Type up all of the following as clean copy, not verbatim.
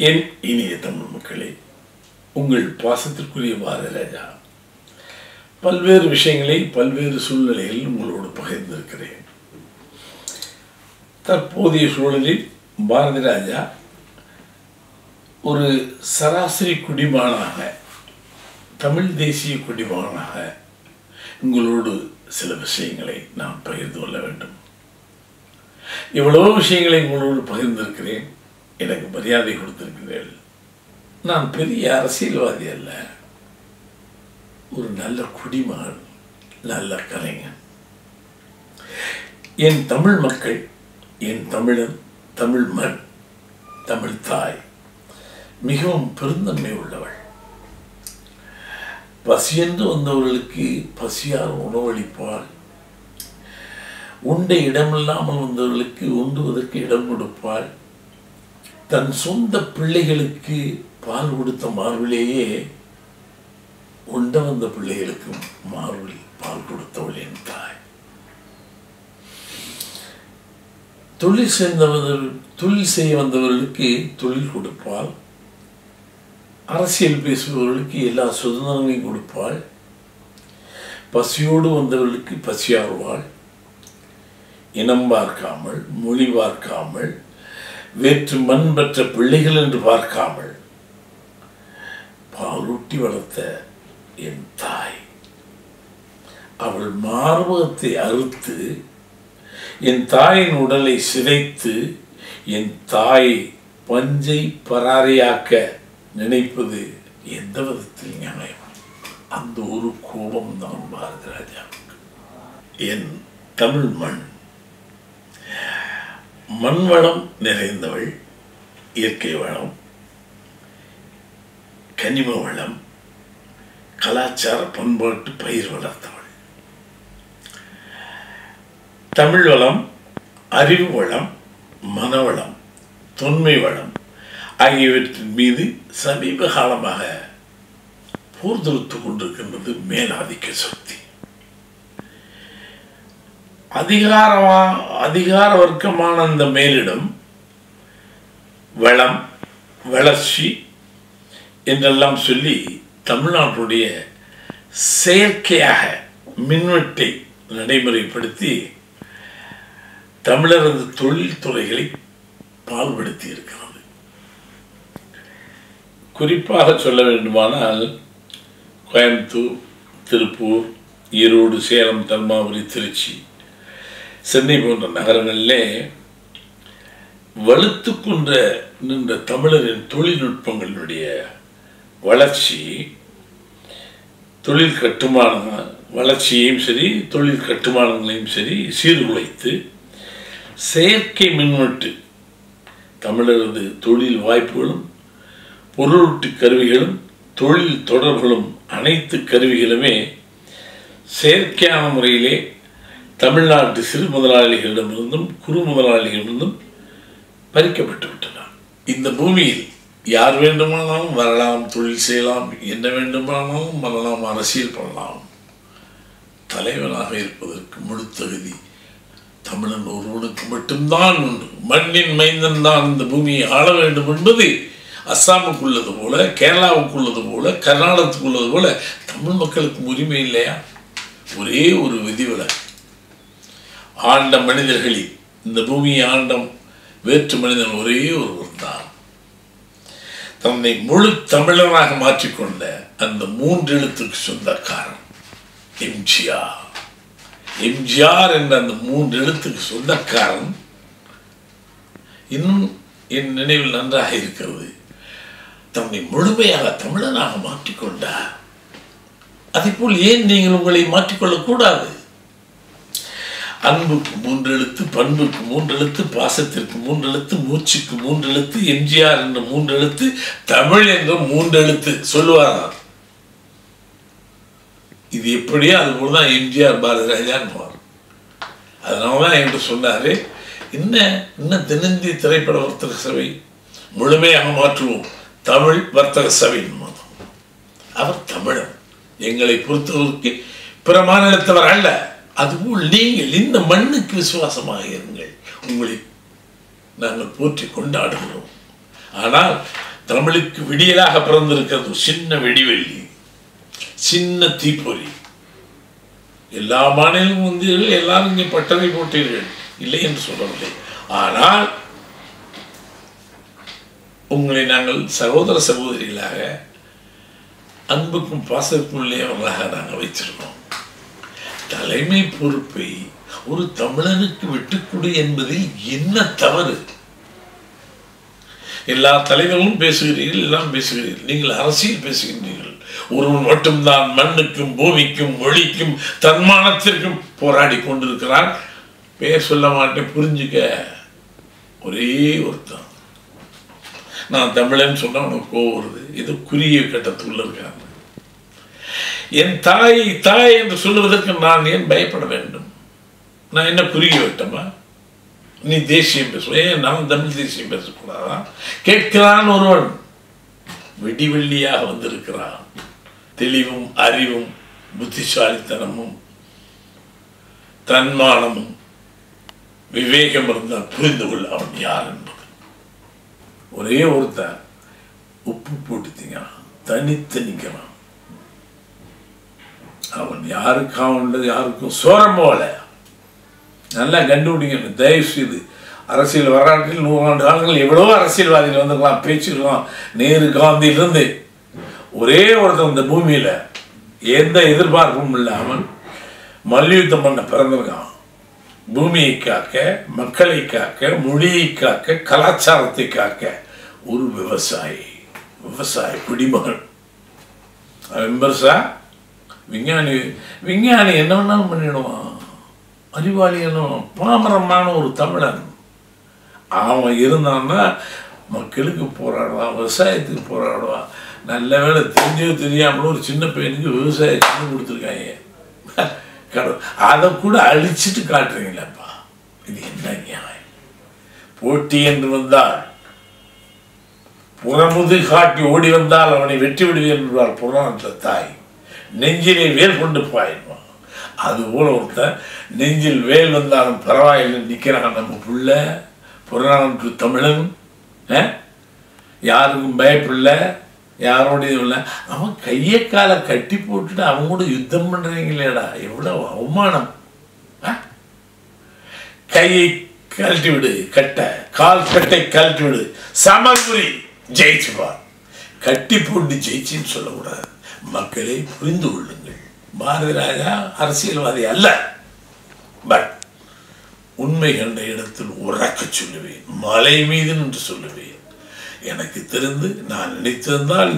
என் இனிய தமிழ் மக்களே, உங்கள் பாசத்திற்குரிய பாரதிராஜா பல்வேறு விஷயங்களை பல்வேறு சூழ்நிலைகளில் உங்களோடு பகிர்ந்திருக்கிறேன். தற்போதைய சூழலில் பாரதிராஜா ஒரு சராசரி குடிமகனாக, தமிழ் தேசிய குடிமகனாக உங்களோடு சில விஷயங்களை நான் பகிர்ந்து கொள்ள வேண்டும். எவ்வளவோ விஷயங்களை உங்களோடு பகிர்ந்திருக்கிறேன். எனக்கு மரியாதை கொடுத்திருக்கிறீர்கள். நான் பெரிய அரசியல்வாதி அல்ல, ஒரு நல்ல குடிமகன், நல்ல கலைஞன். என் தமிழ் மக்கள், என் தமிழன், தமிழ் மண், தமிழ் தாய் மிகவும் பெருந்தன்மை உள்ளவள். பசியென்று வந்தவர்களுக்கு பசியார் உணவளிப்பாள். உண்ட இடமில்லாமல் வந்தவர்களுக்கு உண்டுவதற்கு இடம் கொடுப்பாள். தன் சொந்த பிள்ளைகளுக்கு பால் கொடுத்த மார்பிலேயே உண்ட வந்த பிள்ளைகளுக்கு மார்பில் பால் கொடுத்தவள் என் தாய். தொழில் செய்ய வந்தவர்களுக்கு தொழில் கொடுப்பாள். அரசியல் பேசுபவர்களுக்கு எல்லா சுதந்திரங்களையும் கொடுப்பாள். பசியோடு வந்தவர்களுக்கு பசியாறுவாள். இனம் பார்க்காமல், மொழி பார்க்காமல், வேற்று மண் பெற்ற பிள்ளைகள் என்று பார்க்காமல் பாலூட்டி வளர்த்த என் தாய். அவள் மார்பகத்தை அறுத்து என் தாயின் உடலை சிதைத்து என் தாயை பஞ்சை பராரியாக்க நினைப்பது எந்த விதத்தில் நியாயம்? அந்த ஒரு கோபம் தான் பாரதிராஜாவுக்கு. என் தமிழ் மண் மண் வளம் நிறைந்தவள், இயற்கை வளம், கனிம வளம், கலாச்சார பண்பாட்டு பயிர் வளர்த்தவள். தமிழ் வளம், அறிவு வளம், மனவளம், தொன்மை வளம் ஆகியவற்றின் மீது சமீப காலமாக போர் தொடுத்துக் கொண்டிருக்கின்றது மேலாதிக்க சக்தி. அதிகார வர்க்கமான அந்த மேலிடம் வளம், வளர்ச்சி என்றெல்லாம் சொல்லி தமிழ்நாட்டுடைய செயற்கையாக மின்வெட்டை நடைமுறைப்படுத்தி தமிழரது தொழில்துறைகளை பால்படுத்தி இருக்கிறது. குறிப்பாக சொல்ல வேண்டுமானால் கோயம்புத்தூர், திருப்பூர், ஈரோடு, சேலம், தர்மாபுரி, திருச்சி, சென்னை போன்ற நகரங்களிலே வலுத்து கொண்ட நின்ற தமிழரின் தொழில்நுட்பங்களுடைய வளர்ச்சி, தொழில் கட்டுமான வளர்ச்சியையும் சரி, தொழில் கட்டுமானங்களையும் சரி சீர்குலைத்து செயற்கை மின்வெட்டு தமிழரது தொழில் வாய்ப்புகளும், பொருளூட்டு கருவிகளும், தொழில் தொடர்புகளும், அனைத்து கருவிகளுமே செயற்கையான முறையிலே தமிழ்நாட்டு சிறு முதலாளிகளிடமிருந்தும் குறு முதலாளிகளிடமிருந்தும் பறிக்கப்பட்டு விட்டன. இந்த பூமியில் யார் வேண்டுமானாலும் வரலாம், தொழில் செய்யலாம், என்ன வேண்டுமானாலும் வரலாம், அரசியல் பண்ணலாம். தலைவனாக இருப்பதற்கு முழு தகுதி தமிழன் ஒருவனுக்கு மட்டும்தான் உண்டு. மண்ணின் மைந்தன் தான் இந்த பூமியை ஆள வேண்டும் என்பது அஸ்ஸாமுக்கு உள்ளது போல, கேரளாவுக்கு உள்ளது போல, கர்நாடகத்துக்கு உள்ளது போல தமிழ் மக்களுக்கு உரிமை இல்லையா? ஒரே ஒரு விதிவிலக்கு. ஆண்ட மனிதர்களில் இந்த பூமியை ஆண்டம் வேற்று மனிதன் ஒரே ஒருவர் தான். தன்னை முழு தமிழனாக மாற்றிக்கொண்ட அந்த 3 எழுத்துக்கு சொந்தக்காரன் எம்ஜிஆர். எம்ஜிஆர் என்ற அந்த 3 எழுத்துக்கு சொந்தக்காரன் இன்னும் என் நினைவில் நன்றாக இருக்கிறது. தன்னை முழுமையாக தமிழனாக மாற்றிக்கொண்டார். அதேபோல் ஏன் நீங்கள் உங்களை மாற்றிக்கொள்ளக்கூடாது? அன்புக்கு 3 எழுத்து, பண்புக்கு 3 எழுத்து, பாசத்திற்கு 3 எழுத்து, மூச்சுக்கு 3 எழுத்து, எம்ஜிஆர் என்ற 3 எழுத்து, தமிழ் என்ற 3 எழுத்து சொல்லுவாராம். இது எப்படியோ அதுபோலதான் எம்ஜிஆர் பாரதிராஜான்னு. அதனாலதான் என்று சொன்னாரு, இன்னும் தென்னிந்திய திரைப்பட வர்த்தக சபை முழுமையாக மாற்றுவோம், தமிழ் வர்த்தக சபை. அவர் தமிழன். எங்களை பொறுத்தவருக்கு பிற மாநிலத்தவர் அல்ல. அதுபோல் நீங்கள் இந்த மண்ணுக்கு விசுவாசமாக இருங்கள். உங்களை நாங்கள் போற்றி கொண்டாடுகிறோம். ஆனால் தமிழுக்கு விடியலாக பிறந்திருக்கிறது சின்ன வெடிவெள்ளி, சின்ன தீப்பொறி. எல்லா மாநிலம் வந்தீர்கள், எல்லாரும் இங்கே பட்டறை போட்டீர்கள், இல்லை என்று சொல்லவில்லை. ஆனால் உங்களை நாங்கள் சகோதர சகோதரிகளாக அன்புக்கும் பாசத்துக்கும் உள்ளவர்களாக நாங்கள் வைத்திருக்கோம். தலைமை பொறுப்பை ஒரு தமிழனுக்கு விட்டுக்கொடு என்பதில் என்ன தவறு? எல்லா தலைவர்களும் பேசுகிறீர்கள், எல்லாம் பேசுகிறீர்கள், நீங்கள் அரசியல் பேசுகின்றீர்கள். ஒருவன் மட்டும்தான் மண்ணுக்கும் பூமிக்கும் மொழிக்கும் தன்மானத்திற்கும் போராடி கொண்டிருக்கிறான். பெயர் சொல்ல மாட்டேன், புரிஞ்சுக்க. ஒரே ஒருத்தன். நான் தமிழன் சொன்னா உனக்கு கோவம் வருது. இது குறுகிய கட்டத்துக்குள்ள இருக்காங்க. என் தாய் தாய் என்று சொல்லுவதற்கு நான் ஏன் பயப்பட வேண்டும்? நான் என்ன குறுகிய விட்டமா? நீ தேசியம் பேசுவ, ஏன் நான் தமிழ் தேசியம் பேசக்கூடாதா? கேட்கிறான் ஒருவன். வெடிவெள்ளியாக வந்திருக்கிறான். தெளிவும் அறிவும் புத்திசாலித்தனமும் தன்மானமும் விவேகம் இருந்தால் புரிந்து கொள்ள அவன் யார் என்பது. ஒரே ஒருத்தன் உப்பு போட்டு திங்கிறான், தனித்து நிற்கிறான். அவன் யாருக்காக யாருக்கும் சோரம் போல. நல்லா கண்டுபிடிக்கணும் தயவு செய்து. அரசியல் வரலாற்றில் 100 ஆண்டு காலங்கள் எவ்வளவோ அரசியல்வாதிகள் வந்துருக்கலாம், பேச்சுக்கலாம். நேரு காந்தியிலிருந்து ஒரே ஒருத்தன் இந்த பூமியில எந்த எதிர்பார்ப்பும் இல்லாமல் மல்யுத்தம் பண்ண பிறந்திருக்கான். பூமியை காக்க, மக்களை காக்க, மொழியை காக்க, கலாச்சாரத்தை காக்க ஒரு விவசாயி, விவசாய குடிமகன். அவன் பெருசா விஞ்ஞானி. விஞ்ஞானி என்ன வேணாலும் பண்ணிடுவான். அறிவாளி என்ன பாமரமான ஒரு தமிழன் அவன் இருந்தான்னா மக்களுக்கு போராடுவான், விவசாயத்துக்கு போராடுவான். நல்ல வேலை தெரிஞ்சோ தெரியாமலும் ஒரு சின்ன பையனுக்கு விவசாயத்துக்கு கொடுத்துருக்காங்க. அதை கூட அழிச்சிட்டு காட்டுறீங்களப்பா, இது என்ன நியாயம்? போட்டி என்று வந்தால் புறமுது காட்டி ஓடி வந்தால் அவனை வெற்றி விடுவேன் என்பார் புறநாற்ற தாய். நெஞ்சிலே வேல் கொண்டு பாயிடுவான். அதுபோல ஒருத்தன் நெஞ்சில் வேல் வந்தாலும் பரவாயில்லை நிற்கிறான் நம்ம புள்ள. புறநானூற்று தமிழன், யாருக்கும் பயப்படல, யாரோடையும் இல்லை. அவன் கையை காலை கட்டி போட்டுட்டு அவங்க கூட யுத்தம் பண்றீங்களேடா, எவ்வளவு அவமானம்! கையை கழட்டி விடு, கட்ட கால் கட்டை கழட்டி விடு, சமர்புரி ஜெயிச்சுவார். கட்டி போட்டு ஜெயிச்சின்னு சொல்லக்கூடாது. மக்களை புரிந்து கொள்ளுங்கள். பாரதி ராஜா அரசியல்வாதி அல்ல, பட் உண்மை கண்ட இடத்தில் உறக்க சொல்லுவேன், மலை மீது என்று சொல்லுவேன். எனக்கு தெரிந்து நான் நினைத்திருந்தால்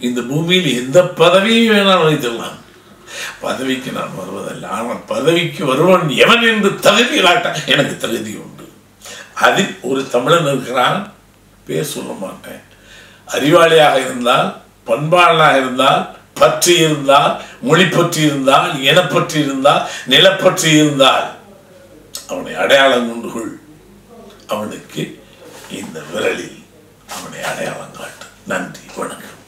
இந்த பூமியில் எந்த பதவியும் வேணாலும் வைத்திடலாம். பதவிக்கு நான் வருவதல்ல, ஆனால் பதவிக்கு வருவன் எவன் என்று தகுதி காட்ட எனக்கு தகுதி உண்டு. அதில் ஒரு தமிழன் இருக்கிறான், பேர் சொல்ல மாட்டேன். அறிவாளியாக இருந்தால், பண்பாளனாக இருந்தால், பற்றி இருந்தால், மொழி பற்றி இருந்தால், இனப்பற்றி இருந்தால், நிலப்பற்றி இருந்தால் அவனை அடையாளம் கொண்டு கொள். அவனுக்கு இந்த விரலில் அவனை அடையாளம் காட்டு. நன்றி, வணக்கம்.